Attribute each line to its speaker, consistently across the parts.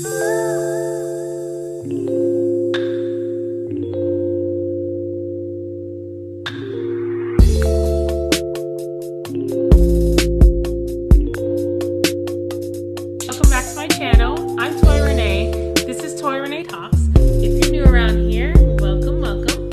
Speaker 1: Welcome back to my channel. I'm ToyaRenee. This is ToyaRenee Talks. If you're new around here, welcome, welcome.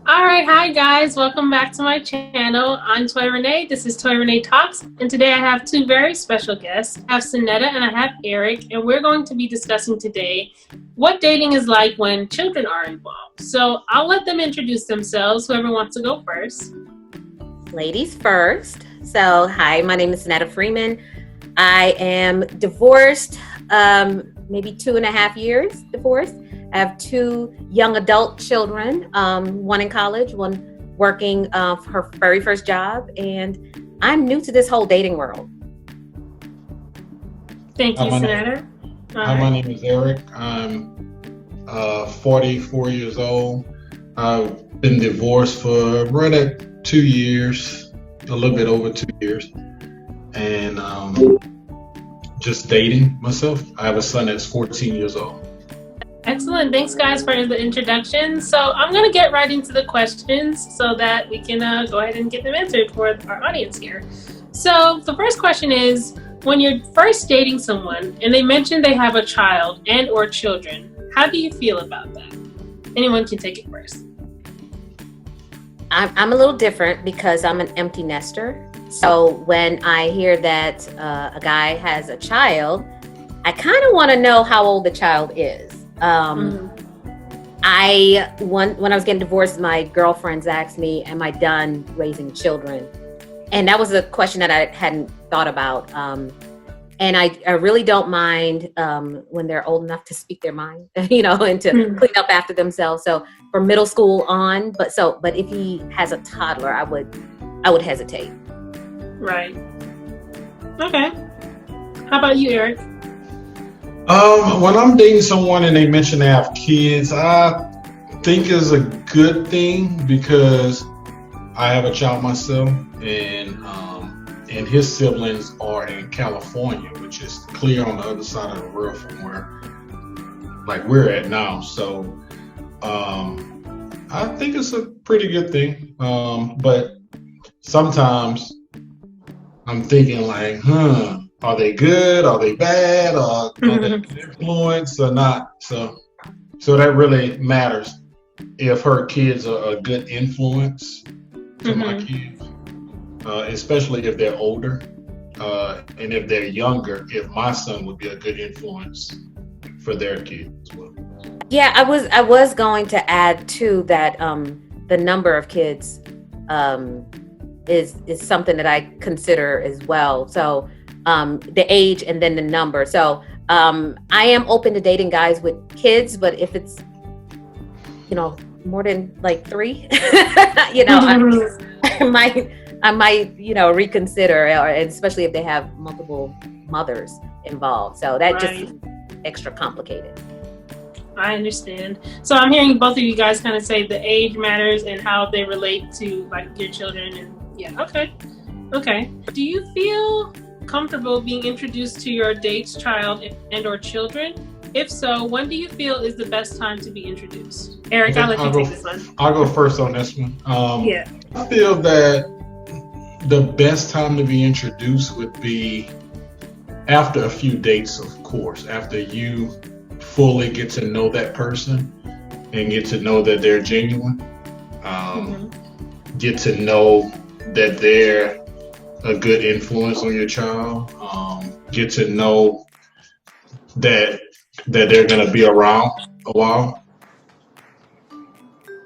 Speaker 1: Alright, hi guys, welcome back to my channel. I'm ToyaRenee. This is ToyaRenee Talks, and today I have two very special guests. I have Sonetta and I have Eric, and we're going to be discussing today what dating is like when children are involved. So I'll let them introduce themselves, whoever wants to go first.
Speaker 2: Ladies first. So, hi, my name is Sonetta Freeman. I am divorced, maybe 2.5 years divorced. I have 2 young adult children, one in college, one working her very first job, and I'm new to this whole dating world.
Speaker 1: Thank you, Sonetta.
Speaker 3: Hi, my name is Eric. I'm 44 years old. I've been divorced for right at 2 years, a little bit over 2 years, and just dating myself. I have a son that's 14 years old.
Speaker 1: Excellent. Thanks, guys, for the introduction. So I'm going to get right into the questions so that we can go ahead and get them answered for our audience here. So the first question is, when you're first dating someone and they mention they have a child and or children, how do you feel about that? Anyone can take it first.
Speaker 2: I'm a little different because I'm an empty nester. So when I hear that a guy has a child, I kind of want to know how old the child is. When I was getting divorced, my girlfriends asked me, am I done raising children? And that was a question that I hadn't thought about. And I really don't mind when they're old enough to speak their mind, and to clean up after themselves. So from middle school on, but if he has a toddler, I would hesitate.
Speaker 1: Right. Okay. How about you, Eric?
Speaker 3: When I'm dating someone and they mention they have kids, I think it's a good thing because I have a child myself, and his siblings are in California, which is clear on the other side of the world from where we're at now. So I think it's a pretty good thing. But sometimes I'm thinking are they good? Are they bad? Are they good influence or not? So that really matters. If her kids are a good influence to my kids, especially if they're older, and if they're younger, if my son would be a good influence for their kids as well.
Speaker 2: Yeah, I was going to add too that the number of kids is something that I consider as well. So the age and then the number. So I am open to dating guys with kids, but if it's more than 3, I might reconsider, or especially if they have multiple mothers involved. So that just is extra complicated.
Speaker 1: I understand. So I'm hearing both of you guys kind of say the age matters and how they relate to your children. And okay. Do you feel comfortable being introduced to your date's child and or children? If so, when do you feel is the best time to be introduced? Eric, I'll let you take this one.
Speaker 3: I'll go first on this one. I feel that the best time to be introduced would be after a few dates, of course, after you fully get to know that person and get to know that they're genuine, get to know that they're a good influence on your child, get to know that they're going to be around a while.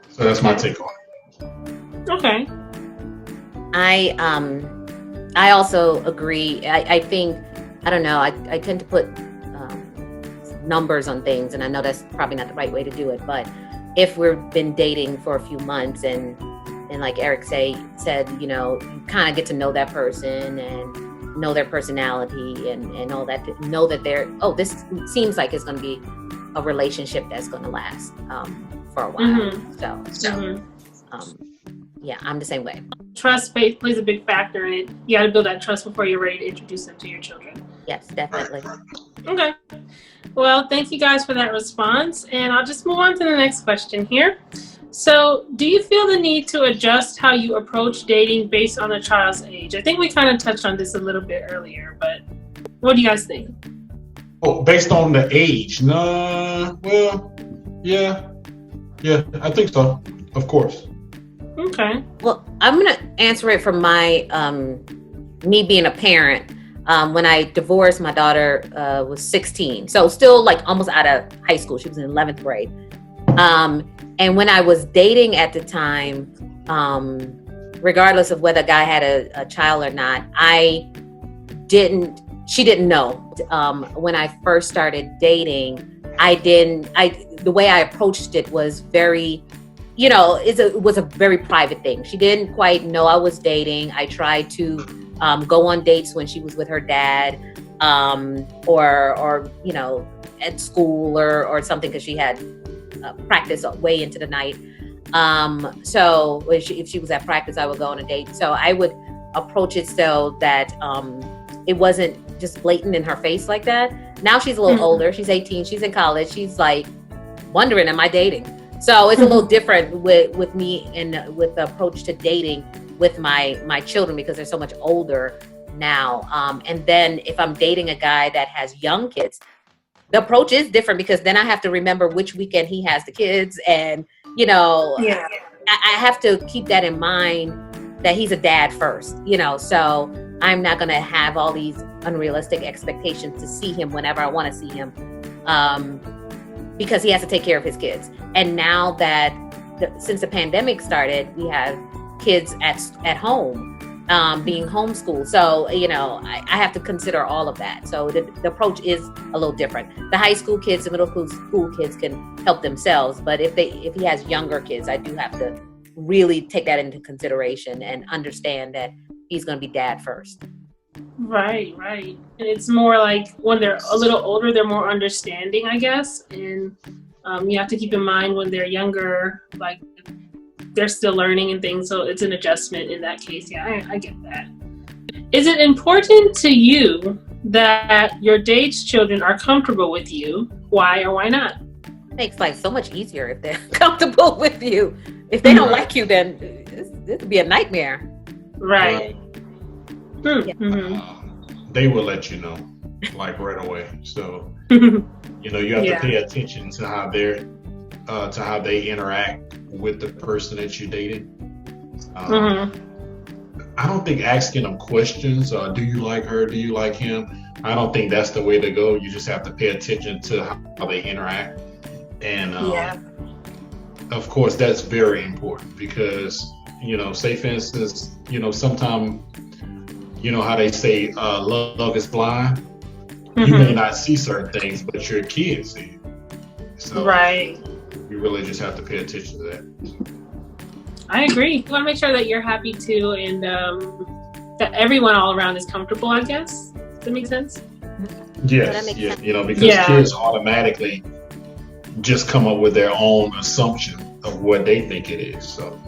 Speaker 3: So that's my take on it.
Speaker 1: Okay.
Speaker 2: I also agree. I think, I don't know, I tend to put numbers on things, and I know that's probably not the right way to do it, but if we've been dating for a few months and like Eric said, you kind of get to know that person and know their personality and all that, know that this seems like it's going to be a relationship that's going to last for a while. Yeah, I'm the same way.
Speaker 1: Trust plays a big factor in it. You got to build that trust before you're ready to introduce them to your children.
Speaker 2: Yes, definitely.
Speaker 1: Okay. Well, thank you guys for that response. And I'll just move on to the next question here. So, do you feel the need to adjust how you approach dating based on a child's age? I think we kind of touched on this a little bit earlier, but what do you guys think?
Speaker 3: Oh, based on the age? Nah, well, yeah, I think so. Of course.
Speaker 1: Okay.
Speaker 2: Well, I'm going to answer it from my, me being a parent. When I divorced, my daughter was 16. So still like almost out of high school. She was in 11th grade. And when I was dating at the time, regardless of whether a guy had a child or not, she didn't know. When I first started dating, the way I approached it was very, it was a very private thing. She didn't quite know I was dating. I tried to go on dates when she was with her dad, or at school or something, because she had practice way into the night. So if she was at practice, I would go on a date. So I would approach it so that it wasn't just blatant in her face like that. Now she's a little older. She's 18. She's in college. She's like wondering, am I dating? So it's a little different with me and with the approach to dating with my children, because they're so much older now. And then if I'm dating a guy that has young kids, the approach is different, because then I have to remember which weekend he has the kids. And, I have to keep that in mind, that he's a dad first, so I'm not going to have all these unrealistic expectations to see him whenever I want to see him, because he has to take care of his kids. And now that since the pandemic started, we have kids at home, being homeschooled. So, I have to consider all of that. So the approach is a little different. The high school kids, the middle school kids can help themselves. But if he has younger kids, I do have to really take that into consideration and understand that he's going to be dad first.
Speaker 1: Right. And it's more like when they're a little older, they're more understanding, I guess. And you have to keep in mind when they're younger, like they're still learning and things. So it's an adjustment in that case. Yeah, I get that. Is it important to you that your date's children are comfortable with you? Why or why not?
Speaker 2: It makes life so much easier if they're comfortable with you. If they don't like you, then this would be a nightmare.
Speaker 1: Right.
Speaker 3: They will let you know, like right away. So you have to pay attention to how they interact with the person that you're dating. I don't think asking them questions, do you like her, do you like him, I don't think that's the way to go. You just have to pay attention to how they interact. And of course, that's very important, because say for instance, sometimes how they say love is blind. You may not see certain things, but your kids see it. So you really just have to pay attention to that.
Speaker 1: I agree. You want to make sure that you're happy too, and that everyone all around is comfortable, I guess. Does that make sense?
Speaker 3: Yes, because kids automatically just come up with their own assumption of what they think it is. So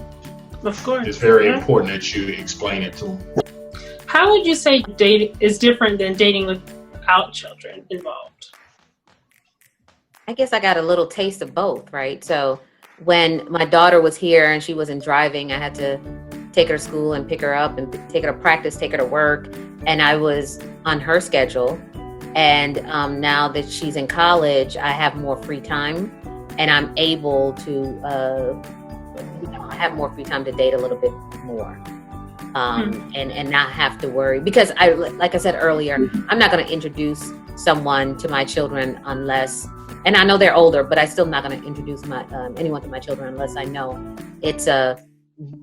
Speaker 1: of course,
Speaker 3: it's very important that you explain it to them.
Speaker 1: How would you say dating is different than dating without children involved?
Speaker 2: I guess I got a little taste of both, right? So when my daughter was here and she wasn't driving, I had to take her to school and pick her up and take her to practice, take her to work. And I was on her schedule. And now that she's in college, I have more free time, and I'm able to have more free time to date a little bit more. And not have to worry, because like I said earlier, I'm not going to introduce someone to my children unless, and I know they're older, but I still not going to introduce anyone to my children unless I know it's a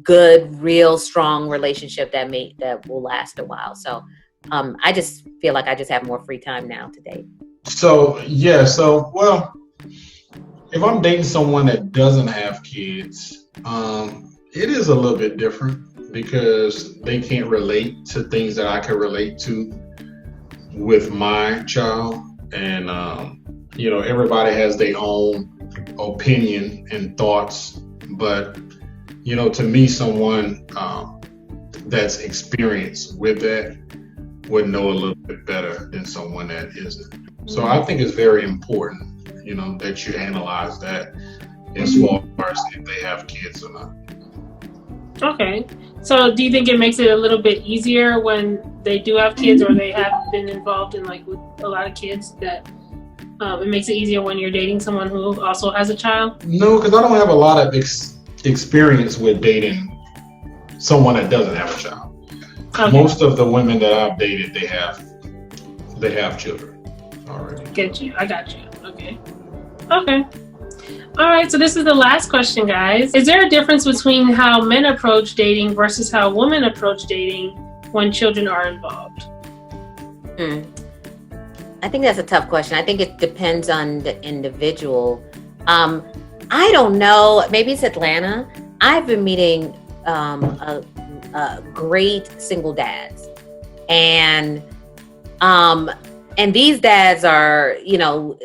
Speaker 2: good, real, strong relationship that will last a while. So I just feel like I just have more free time now to date.
Speaker 3: So well, if I'm dating someone that doesn't have kids, it is a little bit different, because they can't relate to things that I can relate to with my child. And, everybody has their own opinion and thoughts. But, to me, someone that's experienced with that would know a little bit better than someone that isn't. So I think it's very important, that you analyze that as far as if they have kids or not.
Speaker 1: Okay. So do you think it makes it a little bit easier when they do have kids or they have been involved in with a lot of kids that it makes it easier when you're dating someone who also has a child?
Speaker 3: No, because I don't have a lot of experience with dating someone that doesn't have a child. Okay. Most of the women that I've dated, they have children already.
Speaker 1: Get you. I got you. Okay. All right, so this is the last question, guys. Is there a difference between how men approach dating versus how women approach dating when children are involved?
Speaker 2: I think that's a tough question. I think it depends on the individual. I don't know. Maybe it's Atlanta. I've been meeting great single dads, and these dads are,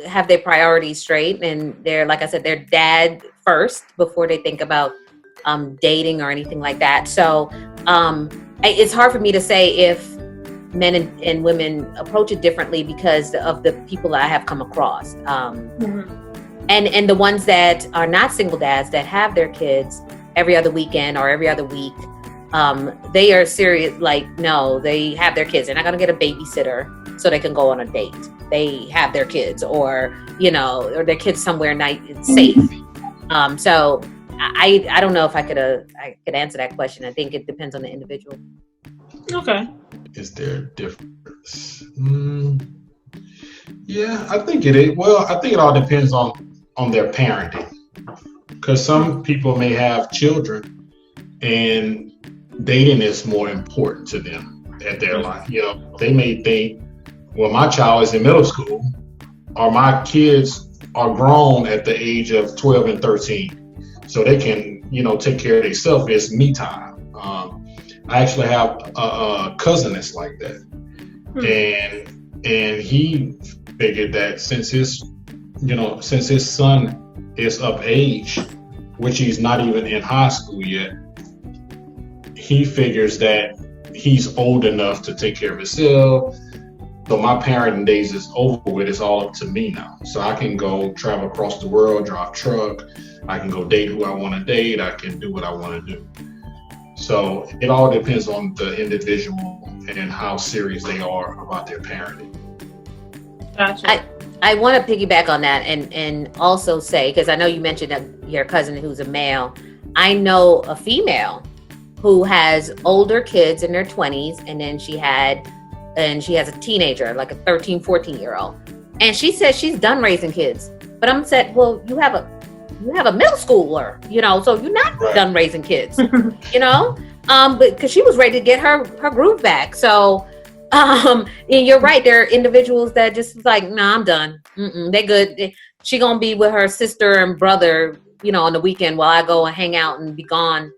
Speaker 2: have their priorities straight, and they're, like I said, they're dad first before they think about dating or anything like that. So it's hard for me to say if men and women approach it differently because of the people that I have come across. And the ones that are not single dads that have their kids every other weekend or every other week, they are serious. No, they have their kids. They're not going to get a babysitter so they can go on a date. They have their kids, or their kids somewhere safe. So I don't know if I could answer that question. I think it depends on the individual.
Speaker 1: Okay.
Speaker 3: Is there a difference? Yeah, I think it is. Well, I think it all depends on their parenting, because some people may have children and dating is more important to them at their life. They may think, well, my child is in middle school, or my kids are grown at the age of 12 and 13, so they can, take care of themselves. It's me time. I actually have a cousin that's like that, and he figured that since his son is of age, which he's not even in high school yet, he figures that he's old enough to take care of himself. So my parenting days is over with. It's all up to me now. So I can go travel across the world, drive truck. I can go date who I want to date. I can do what I want to do. So it all depends on the individual and how serious they are about their parenting.
Speaker 1: Gotcha.
Speaker 2: I want to piggyback on that and also say, because I know you mentioned that your cousin who's a male. I know a female who has older kids in their 20s, and then she has a teenager, like a 13, 14-year-old. And she says she's done raising kids. But I'm said, well, you have a middle schooler, so you're not done raising kids, but because she was ready to get her groove back. So, and you're right. There are individuals that just like, nah, I'm done. They good. She gonna be with her sister and brother, on the weekend while I go and hang out and be gone,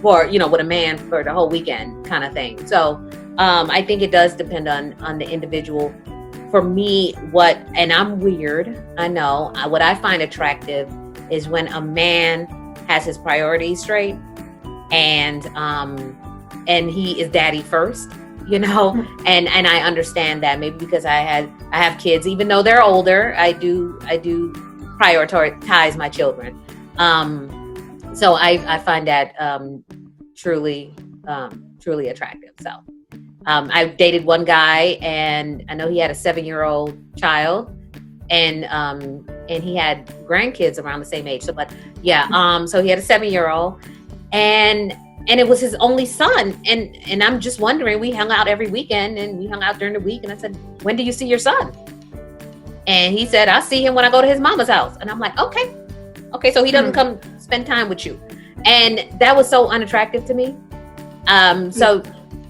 Speaker 2: for, with a man for the whole weekend kind of thing. So, I think it does depend on the individual. For me, and I'm weird, I know, what I find attractive is when a man has his priorities straight and he is daddy first, and I understand that maybe because I have kids, even though they're older, I do prioritize my children. So I find that truly attractive. So. I dated one guy, and I know he had a 7-year-old child, and he had grandkids around the same age. So, but yeah, so he had a 7-year-old, and it was his only son. And I'm just wondering, we hung out every weekend, and we hung out during the week. And I said, when do you see your son? And he said, I'll see him when I go to his mama's house. And I'm like, okay, so he doesn't come spend time with you, and that was so unattractive to me. So.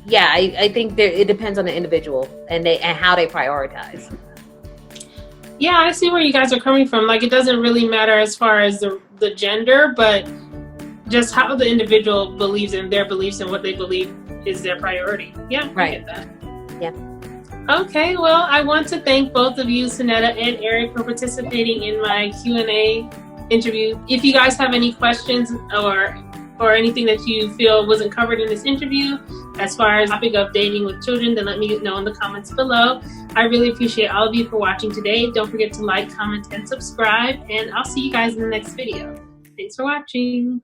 Speaker 2: Yeah, I think it depends on the individual and how they prioritize.
Speaker 1: Yeah, I see where you guys are coming from. It doesn't really matter as far as the gender, but just how the individual believes in their beliefs and what they believe is their priority. Yeah,
Speaker 2: right.
Speaker 1: I get that.
Speaker 2: Yeah.
Speaker 1: Okay, well, I want to thank both of you, Sonetta and Eric, for participating in my Q&A interview. If you guys have any questions or anything that you feel wasn't covered in this interview, as far as the topic of dating with children, then let me know in the comments below. I really appreciate all of you for watching today. Don't forget to like, comment, and subscribe, and I'll see you guys in the next video. Thanks for watching.